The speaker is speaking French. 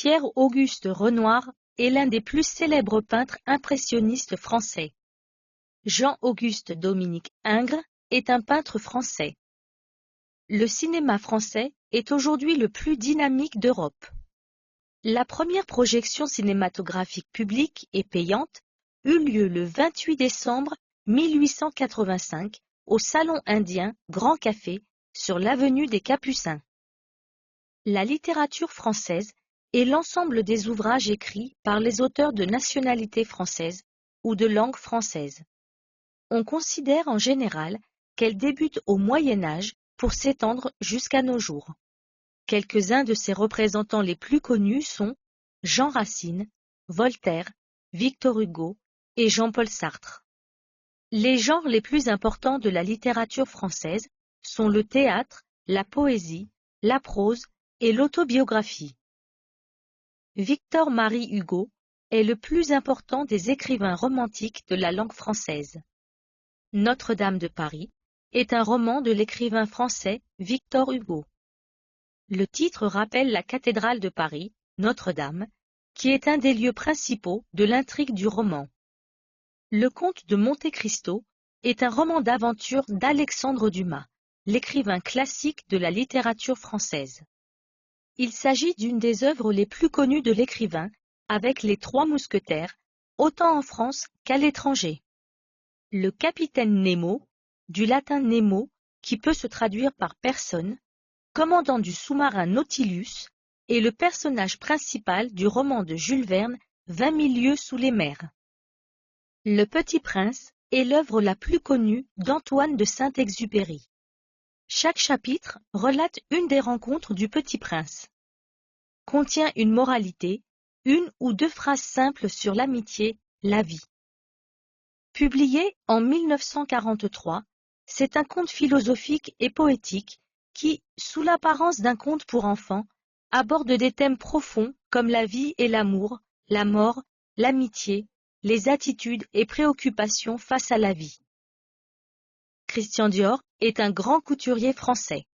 Pierre-Auguste Renoir est l'un des plus célèbres peintres impressionnistes français. Jean-Auguste Dominique Ingres est un peintre français. Le cinéma français est aujourd'hui le plus dynamique d'Europe. La première projection cinématographique publique et payante eut lieu le 28 décembre 1885 au Salon indien Grand Café sur l'avenue des Capucins. La littérature française est l'ensemble des ouvrages écrits par les auteurs de nationalité française ou de langue française. On considère en général qu'elle débute au Moyen Âge pour s'étendre jusqu'à nos jours. Quelques-uns de ses représentants les plus connus sont Jean Racine, Voltaire, Victor Hugo et Jean-Paul Sartre. Les genres les plus importants de la littérature française sont le théâtre, la poésie, la prose et l'autobiographie. Victor-Marie Hugo est le plus important des écrivains romantiques de la langue française. Notre-Dame de Paris est un roman de l'écrivain français Victor Hugo. Le titre rappelle la cathédrale de Paris, Notre-Dame, qui est un des lieux principaux de l'intrigue du roman. Le Comte de Monte-Cristo est un roman d'aventure d'Alexandre Dumas, l'écrivain classique de la littérature française. Il s'agit d'une des œuvres les plus connues de l'écrivain, avec les Trois Mousquetaires, autant en France qu'à l'étranger. Le capitaine Nemo, du latin Nemo, qui peut se traduire par personne, commandant du sous-marin Nautilus, est le personnage principal du roman de Jules Verne, 20 000 lieues sous les mers. Le Petit Prince est l'œuvre la plus connue d'Antoine de Saint-Exupéry. Chaque chapitre relate une des rencontres du Petit Prince. Contient une moralité, une ou deux phrases simples sur l'amitié, la vie. Publié en 1943, c'est un conte philosophique et poétique qui, sous l'apparence d'un conte pour enfants, aborde des thèmes profonds comme la vie et l'amour, la mort, l'amitié, les attitudes et préoccupations face à la vie. Christian Dior est un grand couturier français.